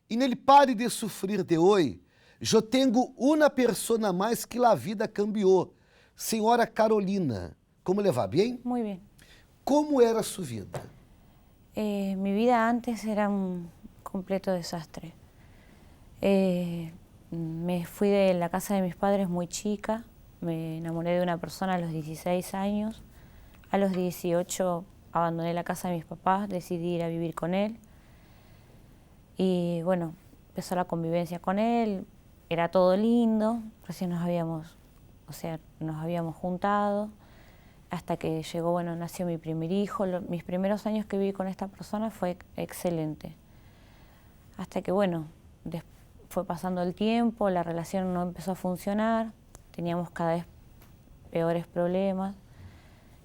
E nele pare de sofrer de hoje, eu tenho uma pessoa mais que a vida cambiou. Senhora Carolina, como le va? Bem? Muy bien. Como era sua vida? Mi vida antes era un completo desastre. Me fui de la casa de mis padres muy chica, me enamoré de una persona a los 16 años, a los 18 abandoné la casa de mis papás, decidí ir a vivir con él y bueno, empezó la convivencia con él, era todo lindo, recién nos habíamos juntado, hasta que llegó, bueno, nació mi primer hijo. Mis primeros años que viví con esta persona fue excelente, hasta que bueno, fue pasando el tiempo, la relación no empezó a funcionar, teníamos cada vez peores problemas.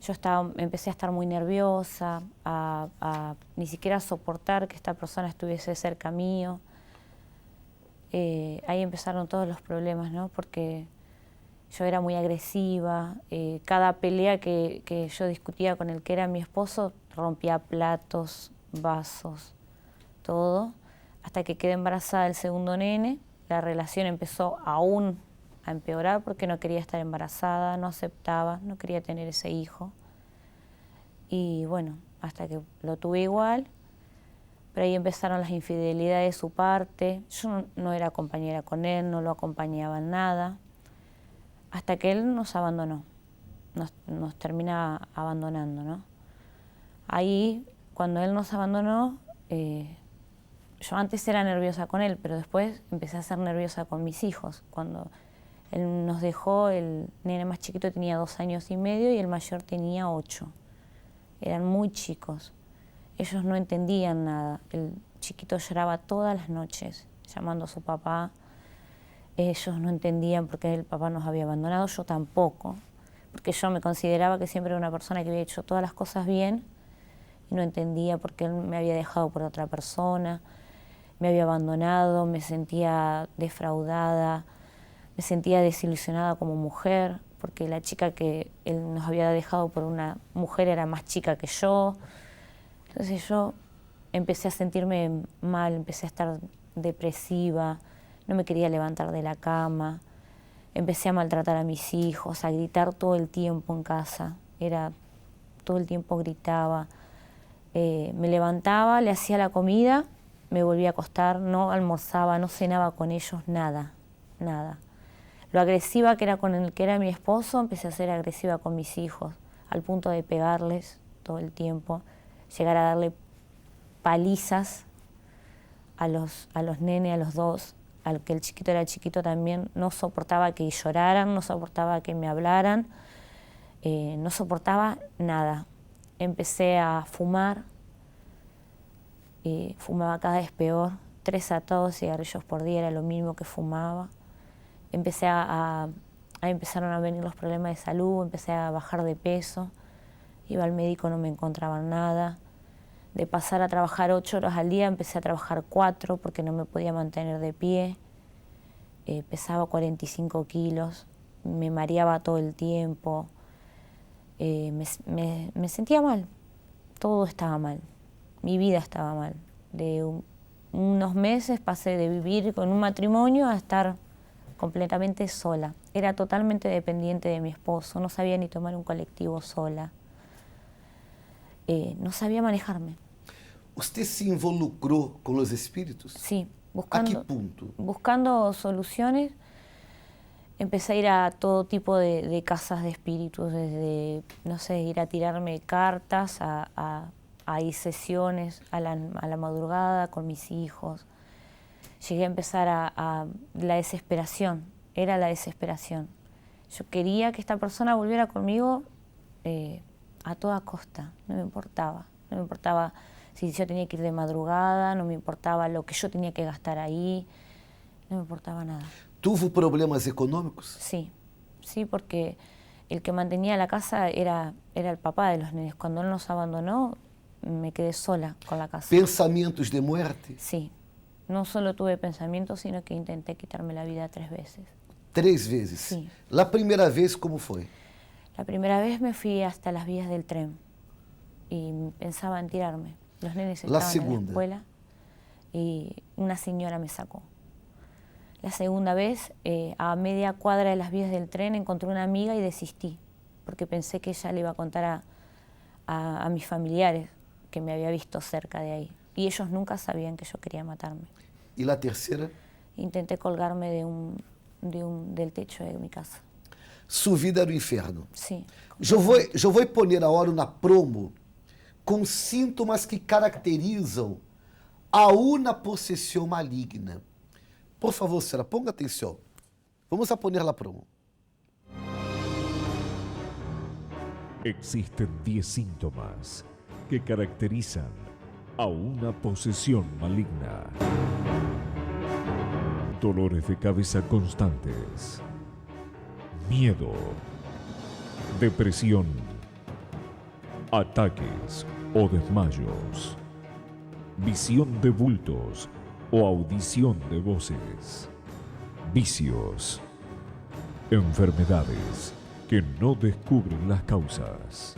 Yo empecé a estar muy nerviosa, a ni siquiera soportar que esta persona estuviese cerca mío. Ahí empezaron todos los problemas, ¿no? Porque yo era muy agresiva, cada pelea que yo discutía con el que era mi esposo, rompía platos, vasos, todo. Hasta que quedé embarazada del segundo nene, la relación empezó aún a empeorar porque no quería estar embarazada, no aceptaba, no quería tener ese hijo. Y bueno, hasta que lo tuve igual, pero ahí empezaron las infidelidades de su parte. Yo no era compañera con él, no lo acompañaba en nada, hasta que él nos abandonó, nos termina abandonando, ¿no? Ahí, cuando él nos abandonó, yo antes era nerviosa con él, pero después empecé a ser nerviosa con mis hijos. Cuando él nos dejó, el nene más chiquito tenía 2 años y medio y el mayor tenía 8. Eran muy chicos. Ellos no entendían nada. El chiquito lloraba todas las noches llamando a su papá. Ellos no entendían por qué el papá nos había abandonado, yo tampoco, porque yo me consideraba que siempre era una persona que había hecho todas las cosas bien y no entendía por qué él me había dejado por otra persona, me había abandonado, me sentía defraudada, me sentía desilusionada como mujer, porque la chica que él nos había dejado por una mujer era más chica que yo. Entonces yo empecé a sentirme mal, empecé a estar depresiva, no me quería levantar de la cama, empecé a maltratar a mis hijos, a gritar todo el tiempo en casa, todo el tiempo gritaba. Me levantaba, le hacía la comida, me volvía a acostar, no almorzaba, no cenaba con ellos, nada, nada. Lo agresiva que era con el que era mi esposo, empecé a ser agresiva con mis hijos, al punto de pegarles todo el tiempo, llegar a darle palizas a los nenes, a los dos, al que el chiquito era chiquito también. No soportaba que lloraran, no soportaba que me hablaran, no soportaba nada. Empecé a fumar, fumaba cada vez peor, 3 a todos cigarrillos por día, era lo mínimo que fumaba. Empezaron a venir los problemas de salud, empecé a bajar de peso, iba al médico, no me encontraban nada. De pasar a trabajar 8 horas al día, empecé a trabajar 4 porque no me podía mantener de pie. Pesaba 45 kilos, me mareaba todo el tiempo, me sentía mal, todo estaba mal, mi vida estaba mal. De unos meses pasé de vivir con un matrimonio a estar completamente sola. Era totalmente dependiente de mi esposo, no sabía ni tomar un colectivo sola. No sabía manejarme. ¿Usted se involucró con los espíritus? Sí, ¿A qué punto? buscando soluciones. Empecé a ir a todo tipo de casas de espíritus, desde, no sé, ir a tirarme cartas, a ir sesiones a la madrugada con mis hijos. Llegué a empezar a la desesperación, era la desesperación. Yo quería que esta persona volviera conmigo a toda costa, no me importaba si yo tenía que ir de madrugada, no me importaba lo que yo tenía que gastar ahí, no me importaba nada. ¿Tuvo problemas económicos? Sí, sí, porque el que mantenía la casa era el papá de los nenes. Cuando él nos abandonó, me quedé sola con la casa. ¿Pensamientos de muerte? Sí, no solo tuve pensamientos, sino que intenté quitarme la vida 3 veces. 3 veces? Sí. La primera vez, ¿cómo fue? La primera vez me fui hasta las vías del tren y pensaba en tirarme. Los nenes estaban en la escuela. y una señora me sacó. La segunda vez, a media cuadra de las vías del tren, encontré una amiga y desistí, porque pensé que ella le iba a contar a mis familiares que me había visto cerca de ahí. Y ellos nunca sabían que yo quería matarme. ¿Y la tercera? Intenté colgarme del techo de mi casa. Sua vida era o inferno. Sí. Eu vou poner agora uma promo com sintomas que caracterizam a una possessão maligna. Por favor, senhora, ponga atenção. Vamos a poner la promo. Existen 10 síntomas que caracterizan a una posesión maligna. Dolores de cabeza constantes, miedo, depresión, ataques o desmayos, visión de bultos o audición de voces, vicios, enfermedades que no descubren las causas,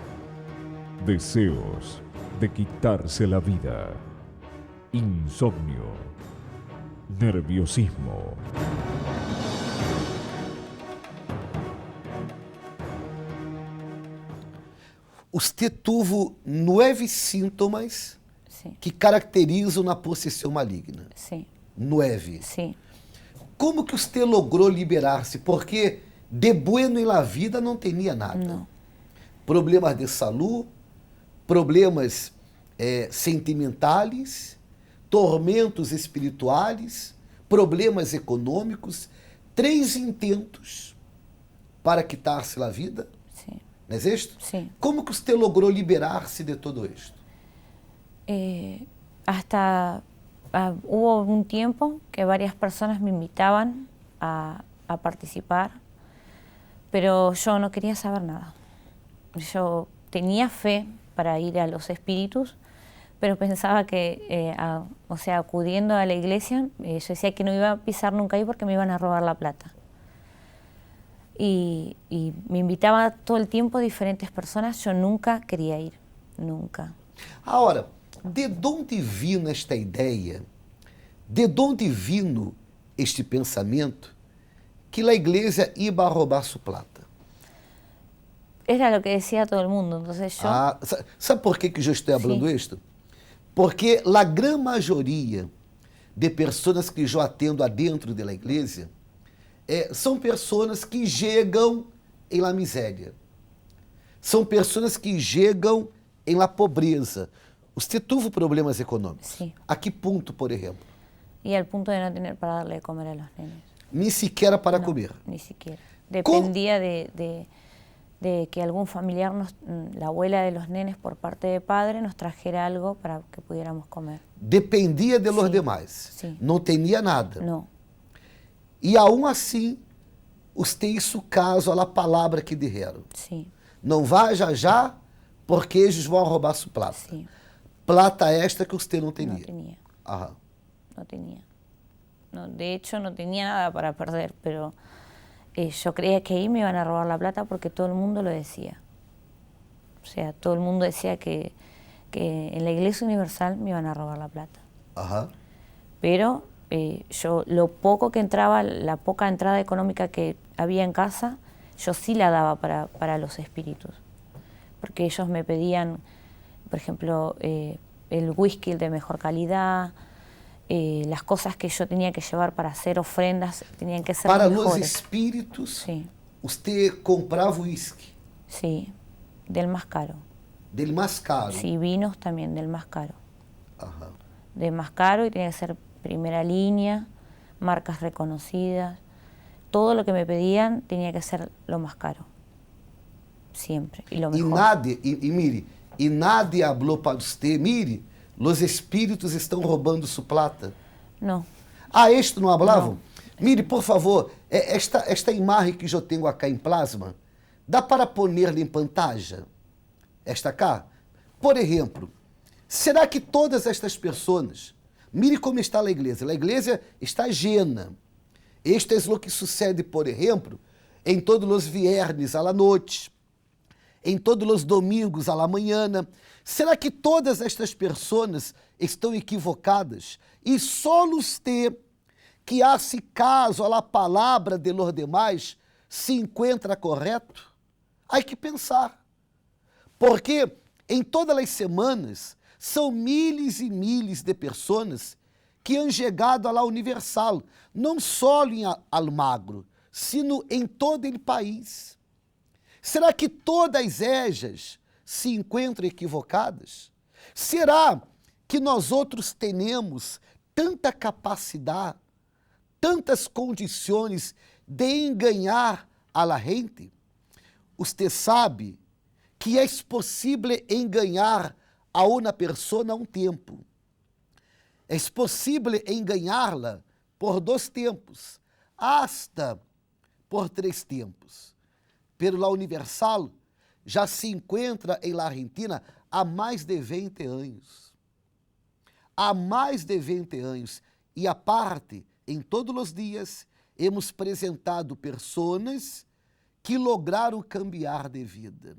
deseos de quitarse la vida, insomnio, nerviosismo. Usted tuvo 9 sintomas Sí. que caracterizam a possessão maligna. Sí. 9. Sí. Como que usted logrou liberar-se? Porque de bueno em la vida não tinha nada. No. Problemas de saúde, problemas sentimentais, tormentos espirituais, problemas econômicos, 3 intentos para quitar-se a vida. Sí. Não é isto? Sí. Como que você logrou liberar-se de todo isto? Hubo un tiempo que varias personas me invitaban a participar, pero yo no quería saber nada. Yo tenía fe para ir a los espíritus, pero pensaba que, acudiendo a la iglesia, yo decía que no iba a pisar nunca ahí porque me iban a robar la plata. Y me invitaba todo el tiempo diferentes personas, yo nunca quería ir, nunca. Agora, de onde vino esta ideia, de onde vino este pensamento que a igreja iba a roubar sua plata? Era lo que decía todo el mundo, entonces yo... Sabe por que eu estou falando isto? Porque a grande maioria de pessoas que eu atendo adentro da igreja são pessoas que chegam em la miséria. São pessoas que chegam em la pobreza. Você teve problemas econômicos? Sim. A que ponto, por exemplo? Y al punto de no tener para darle de comer a los nenes. Nem sequer para No, comer. Ni siquiera. Dependía de que algún familiar, la abuela de los nenes por parte de padre, nos trajera algo para que pudiéramos comer. Dependia de los Sim. demais. Sim. Não tinha nada. No, E aún assim, você hizo caso à palavra que disseram. sí, Não vá já, porque eles vão roubar sua plata. sí. Plata esta que você não No tinha. tenía, Aham. no tenía. No, de hecho, no tenía nada para perder, pero yo creía que ahí me iban a robar la plata porque todo el mundo lo decía. O sea, todo el mundo decía que en la Iglesia Universal me iban a robar la plata. Aham. Pero yo lo poco que entraba, la poca entrada económica que había en casa, yo sí la daba para los espíritus. Porque ellos me pedían, por ejemplo, el whisky de mejor calidad, las cosas que yo tenía que llevar para hacer ofrendas tenían que ser Para os mejores. espíritos, Sí, você comprava uísque sí, del más caro. dele mais caro. Sí, vinos también del más caro. Aham. De más caro y tenía que ser primera línea, marcas reconocidas. Todo lo que me pedían tenía que ser lo más caro. Siempre. Y lo E mejor. nadie, mire, e nadie falou para você, mire, os espíritos estão roubando sua plata. No, Isto não falavam? Mire, por favor, esta imagem que eu tenho aqui em plasma, dá para pôr-lhe em pantalla? Esta cá? Por exemplo, será que todas estas pessoas, mire como está a igreja está llena. Isto é o que sucede, por exemplo, em todos os viernes à noite, em todos os domingos à la manhã. Será que todas estas pessoas estão equivocadas e só usted que hace caso à palavra de los demais se encontra correto? Há que pensar, porque em todas as semanas são miles e miles de pessoas que han chegado à la Universal, não só em Almagro, sino em todo o país. Será que todas elas se encontram equivocadas? Será que nós outros temos tanta capacidade, tantas condições de enganar a la gente? Você sabe que é possível enganar a uma pessoa a um tempo. É possível enganá-la por 2 tempos, hasta por 3 tempos. Pero la Universal já se encontra em la Argentina há mais de 20 anos. Há mais de 20 anos. E a parte, em todos os dias, hemos apresentado pessoas que lograram cambiar de vida.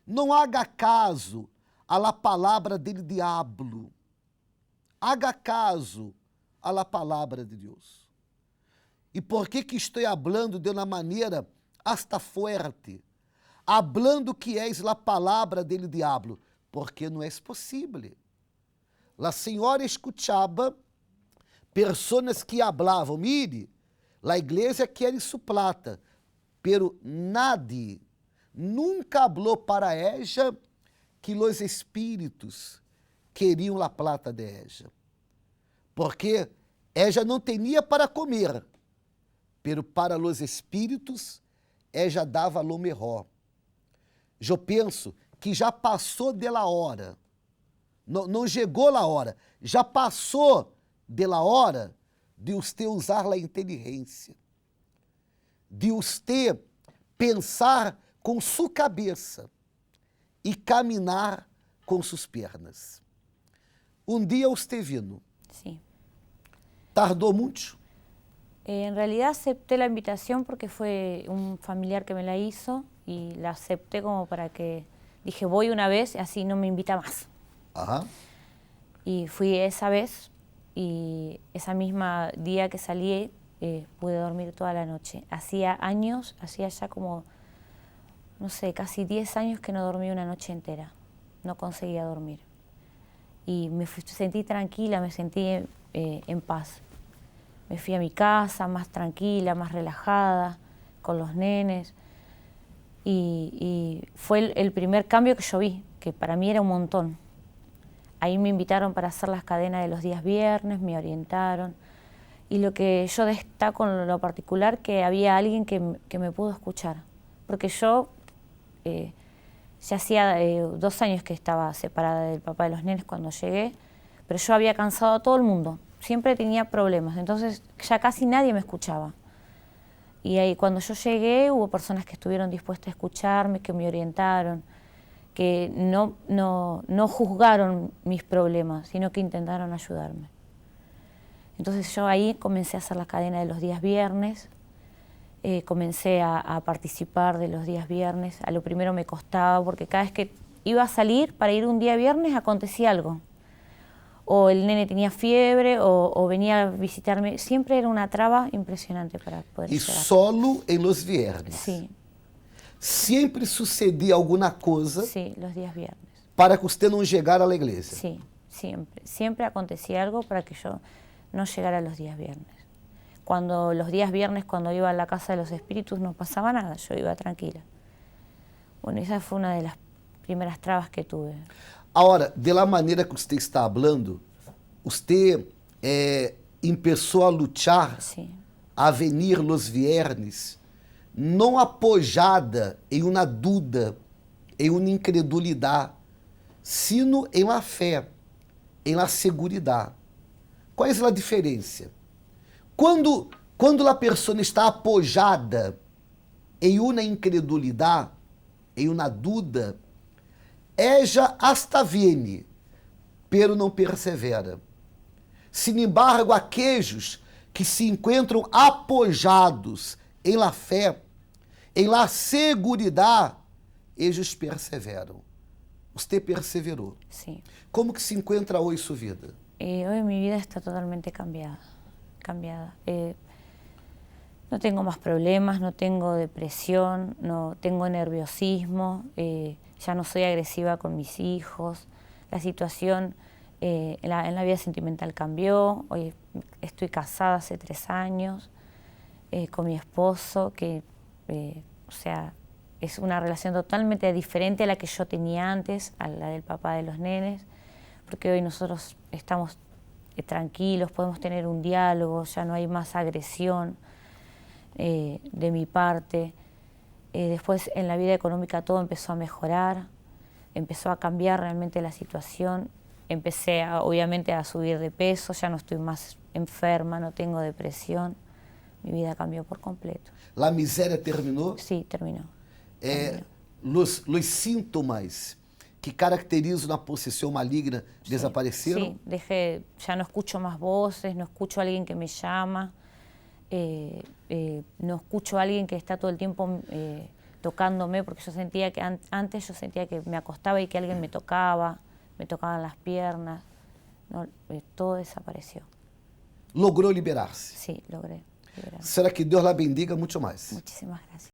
Não haga caso a la palavra del diablo. Haga caso a la palavra de Deus. E por que estou falando de uma maneira hasta fuerte? Hablando que és la palavra del diablo, porque não é possível. La senhora escuchava pessoas que hablavam, mire, la igreja quer su plata, pero nadie nunca hablou para ella que los espíritos queriam la plata de ella, porque ella não tinha para comer, pero para los espíritos ella dava lo mejor. Eu penso que já passou de la hora, não chegou a hora, já passou de la hora de você usar a inteligência, de você pensar com sua cabeça e caminhar com suas pernas. Dia você vino. Sí. Tardou muito? En realidad acepté la invitación porque fue un familiar que me la hizo y la acepté como para que, dije, voy una vez y así no me invita más. Ajá. Y fui esa vez y esa misma día que salí pude dormir toda la noche. Hacía años, hacía ya como, no sé, casi 10 años que no dormí una noche entera. No conseguía dormir. Y sentí tranquila, me sentí en paz. Me fui a mi casa más tranquila, más relajada, con los nenes. Y fue el primer cambio que yo vi, que para mí era un montón. Ahí me invitaron para hacer las cadenas de los días viernes, me orientaron. Y lo que yo destaco en lo particular, que había alguien que me pudo escuchar. Porque yo ya hacía 2 años que estaba separada del papá de los nenes cuando llegué, pero yo había cansado a todo el mundo. Siempre tenía problemas, entonces ya casi nadie me escuchaba. Y ahí cuando yo llegué hubo personas que estuvieron dispuestas a escucharme, que me orientaron, que no juzgaron mis problemas, sino que intentaron ayudarme. Entonces yo ahí comencé a hacer la cadena de los días viernes, comencé a participar de los días viernes. A lo primero me costaba porque cada vez que iba a salir para ir un día viernes acontecía algo. O el nene tenía fiebre o venía a visitarme. Siempre era una traba impresionante para poder E llegar. solo em los viernes. Sí, Sempre sucedia alguma coisa sí, los días viernes. para que você não chegara à igreja. Sí, siempre. Siempre acontecía algo para que yo no llegara los días viernes. Cuando los días viernes, cuando iba a la casa de los espíritus, no pasaba nada, yo iba tranquila. Bueno, esa fue una de las primeras trabas que tuve. Agora, de la maneira que você está falando, você começou a lutar, Sí, a venir los viernes, não apoiada em uma dúvida, em uma incredulidade, sino em la fé, em la seguridade. Qual é a diferença? Quando a pessoa está apoiada em uma incredulidade, em uma dúvida, ella hasta viene, pero não persevera. Sin embargo, aqueles que se encontram apoiados em la fé, em la seguridade, Eles perseveram. Você perseverou. Sí. Como que se encontra hoje sua vida? Hoy mi vida está totalmente cambiada. No tengo más problemas, no tengo depresión, no tengo nerviosismo, ya no soy agresiva con mis hijos. La situación en la vida sentimental cambió. Hoy estoy casada hace 3 años con mi esposo, que o sea, es una relación totalmente diferente a la que yo tenía antes, a la del papá de los nenes, porque hoy nosotros estamos tranquilos, podemos tener un diálogo, ya no hay más agresión de mi parte. Después en la vida económica todo empezó a mejorar, empezó a cambiar realmente la situación, empecé obviamente a subir de peso, ya no estoy más enferma, no tengo depresión, mi vida cambió por completo. La miséria terminou? Sí, terminó. Los síntomas que caracterizam a possessão maligna Sí, desapareceram? sí, ya no escucho más voces, no escucho a alguien que me llama, no escucho a alguien que está todo el tiempo tocándome, porque yo sentía que antes yo sentía que me acostaba y que alguien me tocaban las piernas, no, todo desapareció. Logrou liberar-se. Sí, logré liberarme. Será que Deus la bendiga muito mais? Muchísimas gracias.